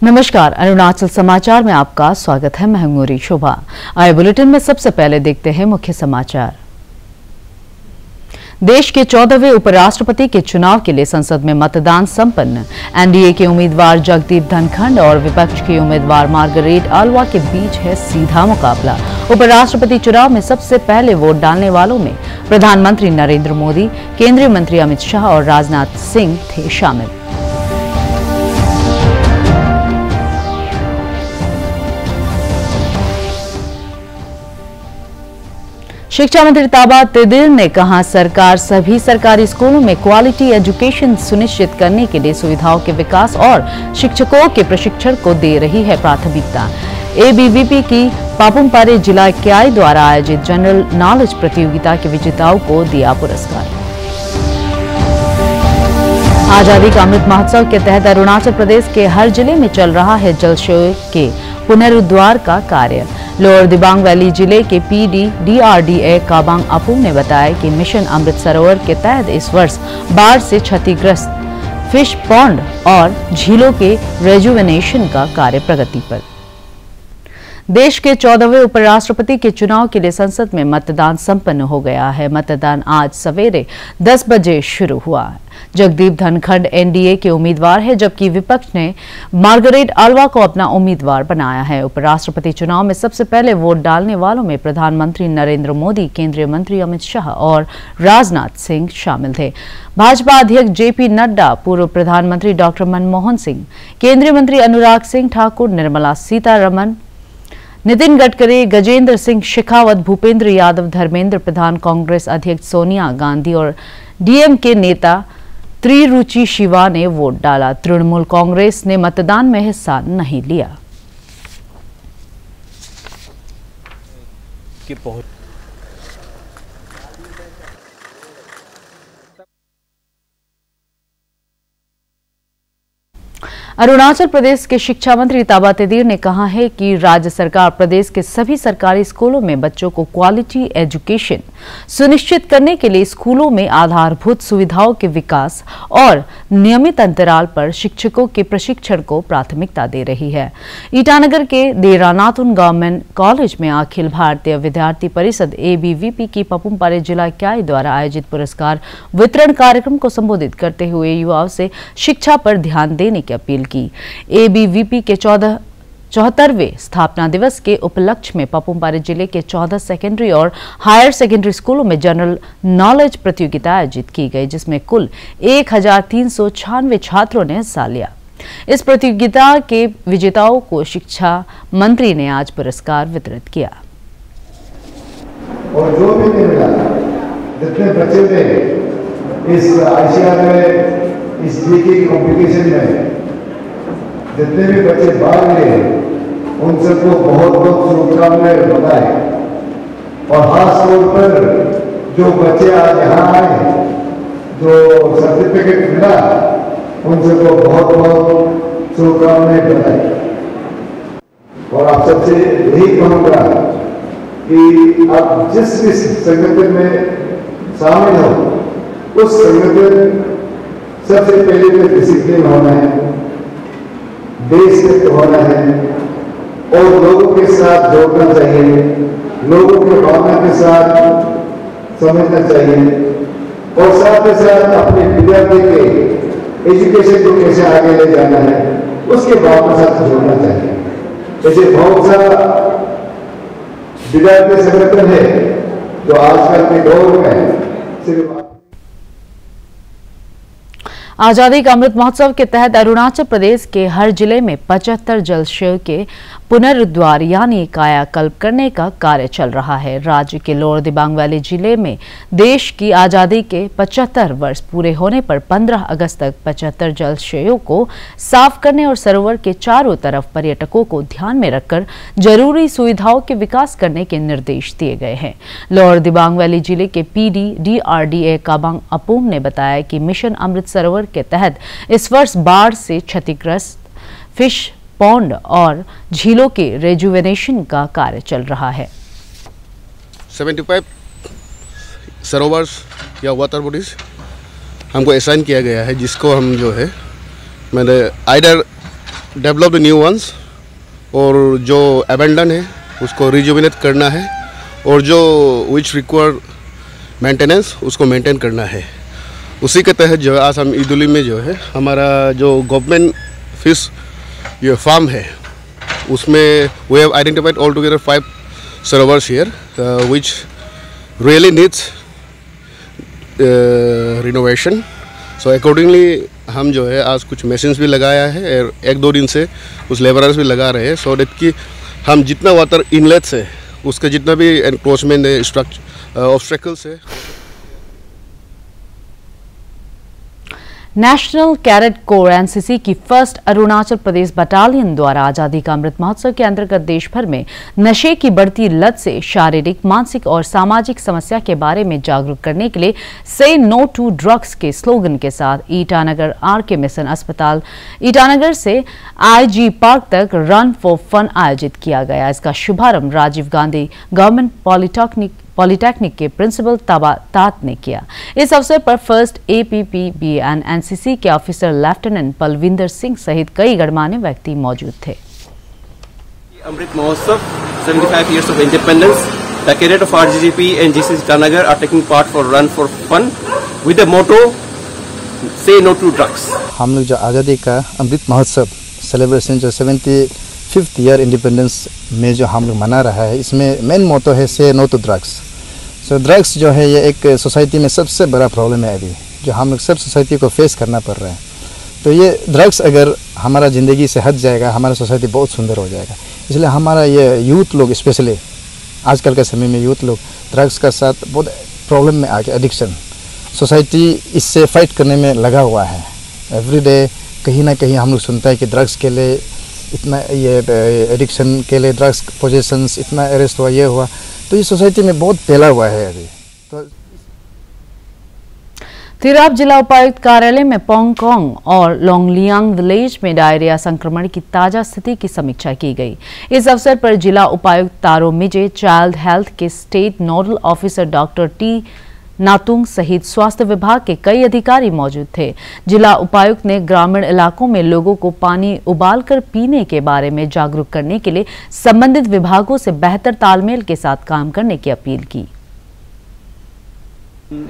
नमस्कार, अरुणाचल समाचार में आपका स्वागत है। मैं हूं शोभा। आए बुलेटिन में सबसे पहले देखते हैं मुख्य समाचार। देश के 14वें उपराष्ट्रपति के चुनाव के लिए संसद में मतदान संपन्न। एनडीए के उम्मीदवार जगदीप धनखड़ और विपक्ष की उम्मीदवार मार्गरेट आल्वा के बीच है सीधा मुकाबला। उपराष्ट्रपति चुनाव में सबसे पहले वोट डालने वालों में प्रधानमंत्री नरेंद्र मोदी, केंद्रीय मंत्री अमित शाह और राजनाथ सिंह थे शामिल। शिक्षा मंत्री ताबा तेदिर ने कहा, सरकार सभी सरकारी स्कूलों में क्वालिटी एजुकेशन सुनिश्चित करने के लिए सुविधाओं के विकास और शिक्षकों के प्रशिक्षण को दे रही है प्राथमिकता। एबीवीपी की पापुमपारे जिला इकाई द्वारा आयोजित जनरल नॉलेज प्रतियोगिता के विजेताओं को दिया पुरस्कार। आजादी का अमृत महोत्सव के तहत अरुणाचल प्रदेश के हर जिले में चल रहा है जलाशयों के पुनरुद्धार का कार्य। लोअर दिबांग वैली जिले के पीडी डीआरडीए काबांग अपुंग ने बताया कि मिशन अमृत सरोवर के तहत इस वर्ष बाढ़ से क्षतिग्रस्त फिश पॉन्ड और झीलों के रेजुवेनेशन का कार्य प्रगति पर। देश के 14वें उपराष्ट्रपति के चुनाव के लिए संसद में मतदान संपन्न हो गया है। मतदान आज सवेरे 10 बजे शुरू हुआ। जगदीप धनखड़ एनडीए के उम्मीदवार है, जबकि विपक्ष ने मार्गरेट आल्वा को अपना उम्मीदवार बनाया है। उपराष्ट्रपति चुनाव में सबसे पहले वोट डालने वालों में प्रधानमंत्री नरेंद्र मोदी, केंद्रीय मंत्री अमित शाह और राजनाथ सिंह शामिल थे। भाजपा अध्यक्ष जेपी नड्डा, पूर्व प्रधानमंत्री डॉक्टर मनमोहन सिंह, केंद्रीय मंत्री अनुराग सिंह ठाकुर, निर्मला सीतारमण, नितिन गडकरी, गजेंद्र सिंह शेखावत, भूपेंद्र यादव, धर्मेंद्र प्रधान, कांग्रेस अध्यक्ष सोनिया गांधी और डीएमके नेता त्रिरुचि शिवा ने वोट डाला। तृणमूल कांग्रेस ने मतदान में हिस्सा नहीं लिया। अरुणाचल प्रदेश के शिक्षा मंत्री ताबा तेदिर ने कहा है कि राज्य सरकार प्रदेश के सभी सरकारी स्कूलों में बच्चों को क्वालिटी एजुकेशन सुनिश्चित करने के लिए स्कूलों में आधारभूत सुविधाओं के विकास और नियमित अंतराल पर शिक्षकों के प्रशिक्षण को प्राथमिकता दे रही है। ईटानगर के देरानाथुन गवर्नमेंट कॉलेज में अखिल भारतीय विद्यार्थी परिषद एबीवीपी की पापुमपारे जिला इकाई द्वारा आयोजित पुरस्कार वितरण कार्यक्रम को संबोधित करते हुए युवाओं से शिक्षा पर ध्यान देने की अपील की। एबीवीपी के 74वें स्थापना दिवस के उपलक्ष्य में पापुमपारे जिले के 14 सेकेंडरी और हायर सेकेंडरी स्कूलों में जनरल नॉलेज प्रतियोगिता आयोजित की गई, जिसमें कुल 1396 छात्रों ने हिस्सा लिया। इस प्रतियोगिता के विजेताओं को शिक्षा मंत्री ने आज पुरस्कार वितरित किया। और जो भी मिला, जितने बच्चे थे इस आशिया में, इस जीके कॉम्पिटिशन में जितने भी बच्चे भाग लिए, उन सबको बहुत बहुत शुभकामनाएं बताए। और खास तौर पर जो बच्चे आज यहाँ आए, जो सर्टिफिकेट मिला, उन सबको बहुत बहुत शुभकामनाएं बताई। और आप सबसे यही कहूँगा कि आप जिस भी संगठन में शामिल हो, उस संगठन सबसे पहले तो डिसिप्लिन होना है, देशभक्त होना है और लोगों के साथ जोड़ना चाहिए, लोगों के भावना के साथ समझना चाहिए और साथ ही साथ अपने विद्यार्थी के एजुकेशन को कैसे आगे ले जाना है, उसके भावना के साथ जोड़ना चाहिए। ऐसे बहुत सा विद्यार्थी संगठन है जो आजकल के दौर में सिर्फ आजादी का अमृत महोत्सव के तहत अरुणाचल प्रदेश के हर जिले में 75 जलाशयों के पुनरुद्धार यानी कायाकल्प करने का कार्य चल रहा है। राज्य के लोअर दिबांग वैली जिले में देश की आजादी के 75 वर्ष पूरे होने पर 15 अगस्त तक 75 जलाशयों को साफ करने और सरोवर के चारों तरफ पर्यटकों को ध्यान में रखकर जरूरी सुविधाओं के विकास करने के निर्देश दिए गए हैं। लोअर दिबांग वैली जिले के पीडी डीआरडीए काबांग अपुंग ने बताया कि मिशन अमृत सरोवर के तहत इस वर्ष बाढ़ से क्षतिग्रस्त फिश पॉन्ड और झीलों के रेजुवेनेशन का कार्य चल रहा है। 75 सरोवर या वाटर बॉडीज हमको असाइन किया गया है, जिसको हम जो है मैंने आइडर डेवलप द न्यू वंस, और जो अबेंडन है उसको रिजुविनेट करना है, और जो विच रिक्वायर मेंटेनेंस उसको मेंटेन करना है। उसी के तहत जो है आज हम ईदुली में जो है हमारा जो गवर्नमेंट फिश ये फार्म है उसमें we have identified all together 5 सरोवर्स here which really needs renovation. So accordingly हम जो है आज कुछ मशीन्स भी लगाया है और 1-2 दिन से कुछ लेबरर्स भी लगा रहे हैं, सो दैट कि हम जितना वाटर इनलेट्स है उसका जितना भी एनक्रोचमेंट है, स्ट्रक्चर ऑब्स्टेकल्स है। नेशनल कैडेट कोर एनसीसी की फर्स्ट अरुणाचल प्रदेश बटालियन द्वारा आजादी का अमृत महोत्सव के अंतर्गत देश भर में नशे की बढ़ती लत से शारीरिक, मानसिक और सामाजिक समस्या के बारे में जागरूक करने के लिए से नो टू ड्रग्स के स्लोगन के साथ ईटानगर आरके मिशन अस्पताल ईटानगर से आईजी पार्क तक रन फॉर फन आयोजित किया गया। इसका शुभारंभ राजीव गांधी गवर्नमेंट पॉलिटेक्निक के प्रिंसिपल ताबा तात ने किया। इस अवसर पर फर्स्ट APPB एंड एनसीसी के ऑफिसर लेफ्टिनेंट बलविंदर सिंह सहित कई गणमान्य व्यक्ति मौजूद थे। Amrit Mahotsav 75 years of independence. The cadet of RGGP and GC Itanagar are taking part for Run for Fun with the motto Say No to Drugs. हम लोग जो आज़ादी का अमृत महोत्सव सेलिब्रेशन जो 75th ईयर इंडिपेंडेंस में जो हम लोग मना रहा है, इसमें मेन मोटो है say no to drugs. So drugs जो है ये एक सोसाइटी में सबसे बड़ा प्रॉब्लम है अभी, जो हम लोग सब सोसाइटी को फेस करना पड़ रहा है। तो ये ड्रग्स अगर हमारा ज़िंदगी से हट जाएगा, हमारा सोसाइटी बहुत सुंदर हो जाएगा। इसलिए हमारा ये यूथ लोग, स्पेशली आजकल के समय में यूथ लोग ड्रग्स का साथ बहुत प्रॉब्लम में आ गया, एडिक्शन। सोसाइटी इससे फाइट करने में लगा हुआ है। एवरीडे कहीं ना कहीं हम लोग सुनता है कि ड्रग्स के लिए इतना, ये एडिक्शन के लिए ड्रग्स पोजेशंस इतना अरेस्ट हुआ, ये हुआ। तो ये सोसाइटी में बहुत फैला हुआ है अभी। तो तिराप जिला उपायुक्त कार्यालय में पोंगकोंग और लोंगलियांग विलेज में डायरिया संक्रमण की ताजा स्थिति की समीक्षा की गई। इस अवसर पर जिला उपायुक्त तारो मिजे, चाइल्ड हेल्थ के state nodal officer doctor T Natung सहित स्वास्थ्य विभाग के कई अधिकारी मौजूद थे। जिला उपायुक्त ने ग्रामीण इलाकों में लोगों को पानी उबालकर पीने के बारे में जागरूक करने के लिए संबंधित विभागों से बेहतर तालमेल के साथ काम करने की अपील की।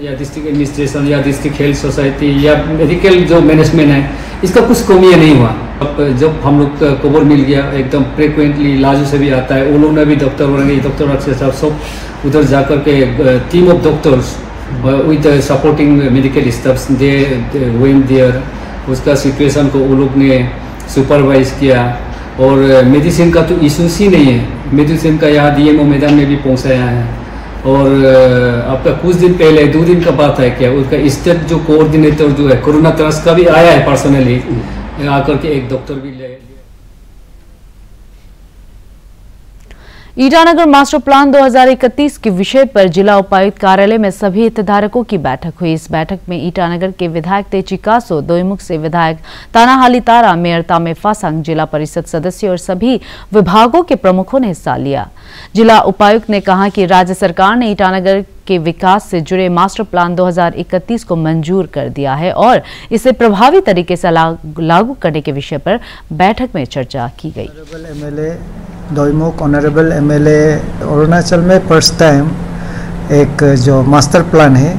या डिस्ट्रिक्ट एडमिनिस्ट्रेशन या डिस्ट्रिक्ट हेल्थ सोसाइटी या मेडिकल जो मैनेजमेंट है, इसका कुछ कमियां नहीं हुआ। अब जब हम लोग का खबर मिल गया, एकदम फ्रिक्वेंटली लाजू से भी आता है, वो लोग ने भी डॉक्टर बनेंगे, डॉक्टर साहब सब उधर जाकर के team of doctors with supporting medical staffs they went there, उसका सिचुएशन को वो लोग ने सुपरवाइज किया। और मेडिसिन का तो इशूस ही नहीं है, मेडिसिन का यहाँ DMO मैदान में भी पहुँचाया है। और आपका कुछ दिन पहले, 2 दिन का बात है क्या, उसका स्टेट जो कोऑर्डिनेटर जो है कोरोना ट्रस्ट का भी आया है पर्सनली आकर के, एक डॉक्टर भी ले। ईटानगर मास्टर प्लान 2031 के विषय पर जिला उपायुक्त कार्यालय में सभी हितधारकों की बैठक हुई। इस बैठक में ईटानगर के विधायक तेची कासो, दोईमुख से विधायक तानाहाली तारा, मेयर तामे फासांग, जिला परिषद सदस्य और सभी विभागों के प्रमुखों ने हिस्सा लिया। जिला उपायुक्त ने कहा कि राज्य सरकार ने ईटानगर के विकास से जुड़े मास्टर प्लान 2031 को मंजूर कर दिया है और इसे प्रभावी तरीके से लागू करने के विषय पर बैठक में चर्चा की गई। दोईमुख ऑनरेबल MLA अरुणाचल में फर्स्ट टाइम एक जो मास्टर प्लान है,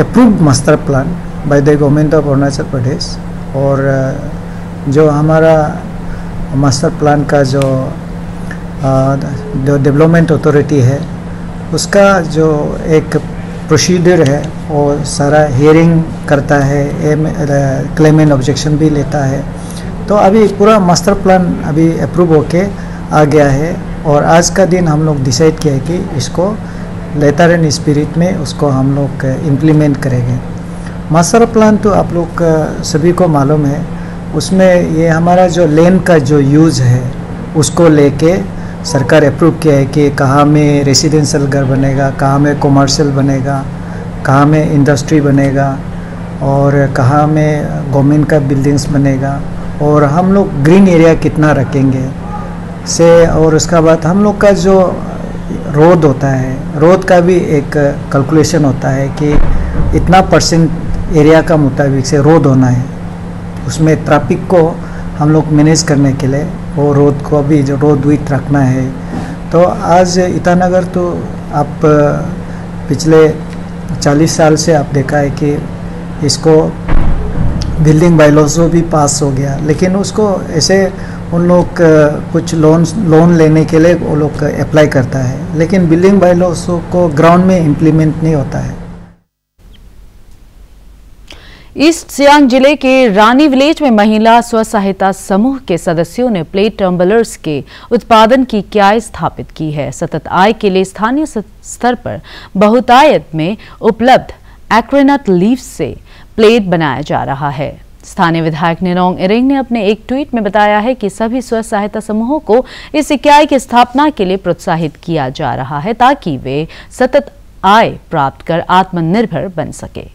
approved master plan by the government of Arunachal Pradesh. और जो हमारा मास्टर प्लान का जो डेवलपमेंट अथॉरिटी है, उसका जो एक प्रोसीजर है वो सारा हियरिंग करता है, क्लेम एंड ऑब्जेक्शन भी लेता है। तो अभी पूरा मास्टर प्लान अभी अप्रूव होके आ गया है और आज का दिन हम लोग डिसाइड किया है कि इसको लेटर एंड स्पिरिट में उसको हम लोग इम्प्लीमेंट करेंगे। मास्टर प्लान तो आप लोग सभी को मालूम है, उसमें ये हमारा जो लैंड का जो यूज़ है उसको लेके सरकार अप्रूव किया है कि कहाँ में रेसिडेंशियल घर बनेगा, कहाँ में कॉमर्शियल बनेगा, कहाँ में इंडस्ट्री बनेगा और कहाँ में गवर्नमेंट का बिल्डिंग्स बनेगा और हम लोग ग्रीन एरिया कितना रखेंगे से। और उसका बाद हम लोग का जो रोड होता है, रोड का भी एक कैलकुलेशन होता है कि इतना % एरिया का मुताबिक से रोड होना है, उसमें ट्रैफिक को हम लोग मैनेज करने के लिए, वो रोड को भी जो रोड विड्थ रखना है। तो आज ईटानगर तो आप पिछले 40 साल से आप देखा है कि इसको बिल्डिंग बायलॉज भी पास हो गया, लेकिन उसको ऐसे उन लोग कुछ लोन लेने के लिए वो लोग अप्लाई करता है, लेकिन बिल्डिंग बायलॉज को ग्राउंड में इम्प्लीमेंट नहीं होता है। ईस्ट सियांग जिले के रानी विलेज में महिला स्व सहायता समूह के सदस्यों ने प्लेट टम्बलर्स के उत्पादन की इकाई स्थापित की है। सतत आय के लिए स्थानीय स्तर पर बहुतायत में उपलब्ध एक्रेनट लीफ से प्लेट बनाया जा रहा है। स्थानीय विधायक निनोंग इरिंग ने अपने एक ट्वीट में बताया है कि सभी स्व सहायता समूहों को इस इकाई की स्थापना के लिए प्रोत्साहित किया जा रहा है ताकि वे सतत आय प्राप्त कर आत्मनिर्भर बन सके।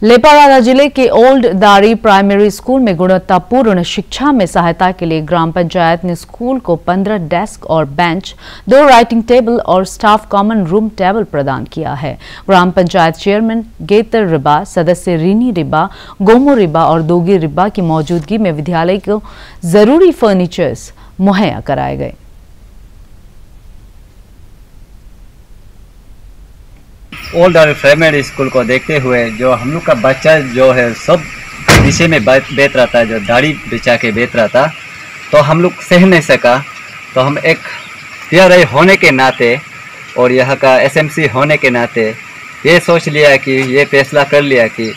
लेपारादा जिले के ओल्ड दारी प्राइमरी स्कूल में गुणवत्तापूर्ण शिक्षा में सहायता के लिए ग्राम पंचायत ने स्कूल को 15 डेस्क और बेंच, 2 राइटिंग टेबल और स्टाफ कॉमन रूम टेबल प्रदान किया है। ग्राम पंचायत चेयरमैन गेतर रिबा, सदस्य रीनी रिबा, गोमो रिबा और दोगी रिबा की मौजूदगी में विद्यालय को जरूरी फर्नीचर्स मुहैया कराए गए। ओल्ड प्राइमरी स्कूल को देखते हुए जो हम लोग का बच्चा जो है सब विषय में बेच रहा था, जो दाढ़ी बिछा के बेच रहा था, तो हम लोग सह नहीं सका। तो हम एक PRI होने के नाते और यहाँ का SMC होने के नाते ये सोच लिया कि ये फैसला कर लिया कि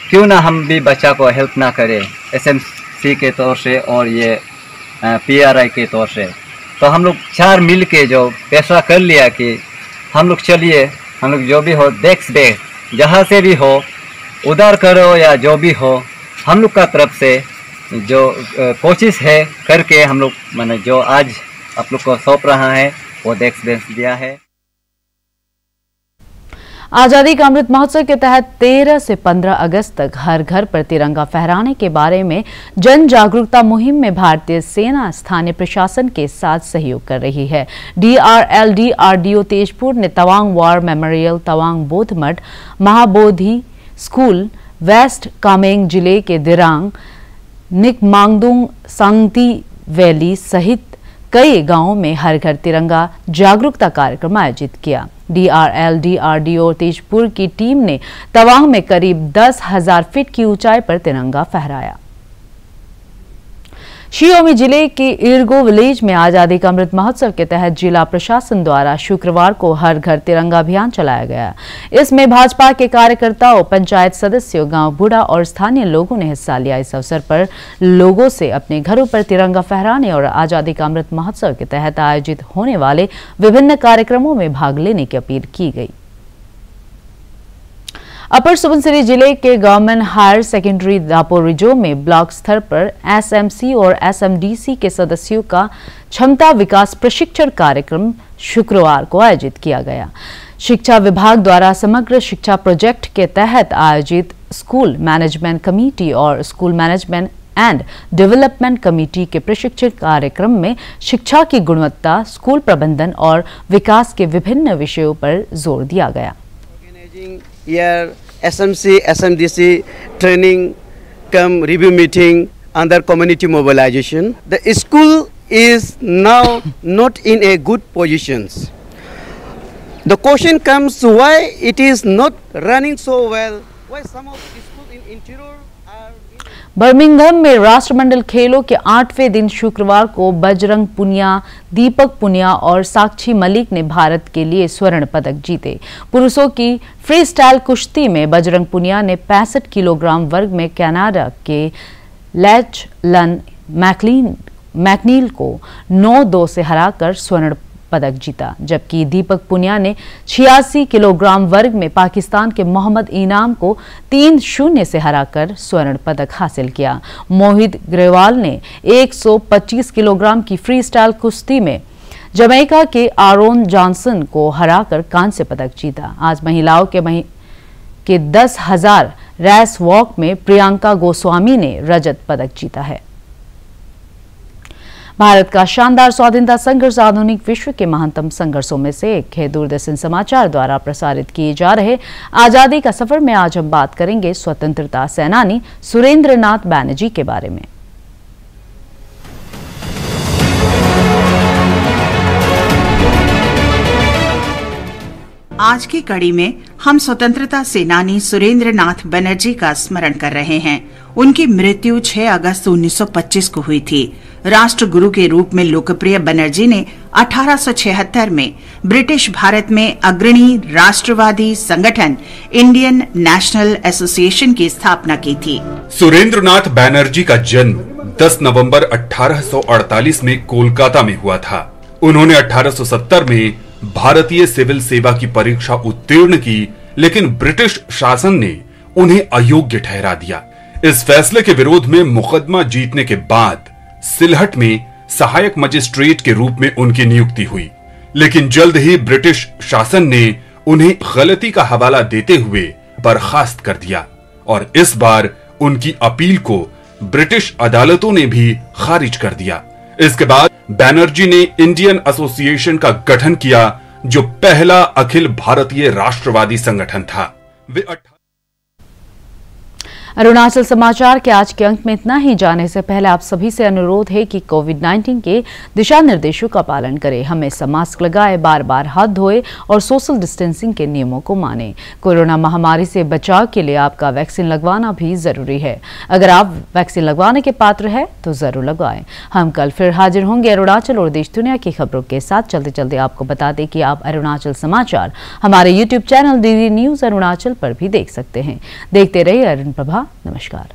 क्यों ना हम भी बच्चा को हेल्प ना करें SMC के तौर से और ये PRI के तौर से। तो हम लोग 4 मिल के जो फैसला कर लिया कि हम लोग चलिए, हम लोग जो भी हो डेस्क बेंच जहाँ से भी हो उधार करो या जो भी हो, हम लोग का तरफ से जो कोशिश है करके हम लोग मैंने जो आज आप लोग को सौंप रहा है वो डेस्क बेंच दिया है। आजादी का अमृत महोत्सव के तहत 13 से 15 अगस्त तक हर घर पर तिरंगा फहराने के बारे में जन जागरूकता मुहिम में भारतीय सेना स्थानीय प्रशासन के साथ सहयोग कर रही है। DRLDRDO तेजपुर ने तवांग वॉर मेमोरियल, तवांग बौद्ध मठ, महाबोधि स्कूल, वेस्ट कामेंग जिले के दिरांग, निकमांगदुंग, सांगती वैली सहित कई गांवों में हर घर तिरंगा जागरूकता कार्यक्रम आयोजित किया। DRLDRDO तेजपुर की टीम ने तवांग में करीब 10,000 फीट की ऊंचाई पर तिरंगा फहराया। शियोमी जिले के इरगो विलेज में आजादी का अमृत महोत्सव के तहत जिला प्रशासन द्वारा शुक्रवार को हर घर तिरंगा अभियान चलाया गया। इसमें भाजपा के कार्यकर्ताओं, पंचायत सदस्यों, गांव बूढ़ा और स्थानीय लोगों ने हिस्सा लिया। इस अवसर पर लोगों से अपने घरों पर तिरंगा फहराने और आजादी का अमृत महोत्सव के तहत आयोजित होने वाले विभिन्न कार्यक्रमों में भाग लेने की अपील की गई। अपर सुबनसिरी जिले के गवर्नमेंट हायर सेकेंडरी दापोरिजो में ब्लॉक स्तर पर SMC और SMDC के सदस्यों का क्षमता विकास प्रशिक्षण कार्यक्रम शुक्रवार को आयोजित किया गया। शिक्षा विभाग द्वारा समग्र शिक्षा प्रोजेक्ट के तहत आयोजित स्कूल मैनेजमेंट कमेटी और school management and development committee के प्रशिक्षण कार्यक्रम में शिक्षा की गुणवत्ता, स्कूल प्रबंधन और विकास के विभिन्न विषयों पर जोर दिया गया। Here SMC, SMDC training come review meeting under community mobilization. The school is now not in a good positions. The question comes why it is not running so well. Why some of the schools in interior are Birmingham में राष्ट्रमंडल खेलों के 8वें दिन शुक्रवार को बजरंग पुनिया, दीपक पुनिया और साक्षी मलिक ने भारत के लिए स्वर्ण पदक जीते। पुरुषों की फ्री स्टाइल कुश्ती में बजरंग पुनिया ने 65 किलोग्राम वर्ग में कनाडा के लैचलन मैकनील को 9-2 से हराकर स्वर्ण पदक जीता, जबकि दीपक पुनिया ने 86 किलोग्राम वर्ग में पाकिस्तान के मोहम्मद इनाम को 3-0 से हराकर स्वर्ण पदक हासिल किया। मोहित ग्रेवाल ने 125 किलोग्राम की फ्री स्टाइल कुश्ती में जमैका के आरोन जॉनसन को हराकर कांस्य पदक जीता। आज महिलाओं के 10,000 रेस वॉक में प्रियंका गोस्वामी ने रजत पदक जीता है। भारत का शानदार स्वाधीनता संघर्ष आधुनिक विश्व के महानतम संघर्षों में से एक है। दूरदर्शन समाचार द्वारा प्रसारित किए जा रहे आजादी का सफर में आज हम बात करेंगे स्वतंत्रता सेनानी सुरेंद्र नाथ बैनर्जी के बारे में। आज की कड़ी में हम स्वतंत्रता सेनानी सुरेंद्र नाथ बनर्जी का स्मरण कर रहे हैं। उनकी मृत्यु 6 अगस्त 1925 को हुई थी। राष्ट्रगुरु के रूप में लोकप्रिय बनर्जी ने 1876 में ब्रिटिश भारत में अग्रणी राष्ट्रवादी संगठन इंडियन नेशनल एसोसिएशन की स्थापना की थी। सुरेंद्र नाथ बैनर्जी का जन्म 10 नवंबर 1848 में कोलकाता में हुआ था। उन्होंने 1870 में भारतीय सिविल सेवा की परीक्षा उत्तीर्ण की, लेकिन ब्रिटिश शासन ने उन्हें अयोग्य ठहरा दिया। इस फैसले के विरोध में मुकदमा जीतने के बाद सिलहट में सहायक मजिस्ट्रेट के रूप में उनकी नियुक्ति हुई, लेकिन जल्द ही ब्रिटिश शासन ने उन्हें गलती का हवाला देते हुए बर्खास्त कर दिया और इस बार उनकी अपील को ब्रिटिश अदालतों ने भी खारिज कर दिया। इसके बाद बैनर्जी ने इंडियन एसोसिएशन का गठन किया, जो पहला अखिल भारतीय राष्ट्रवादी संगठन था। अरुणाचल समाचार के आज के अंक में इतना ही। जाने से पहले आप सभी से अनुरोध है कि कोविड-19 के दिशा निर्देशों का पालन करें, हमेशा मास्क लगाए, बार बार हाथ धोए और सोशल डिस्टेंसिंग के नियमों को मानें। कोरोना महामारी से बचाव के लिए आपका वैक्सीन लगवाना भी जरूरी है। अगर आप वैक्सीन लगवाने के पात्र है तो जरूर लगवाएं। हम कल फिर हाजिर होंगे अरुणाचल और देश दुनिया की खबरों के साथ। चलते चलते आपको बता दें कि आप अरुणाचल समाचार हमारे YouTube channel DD news Arunachal पर भी देख सकते हैं। देखते रहिए अरुण प्रभा। नमस्कार।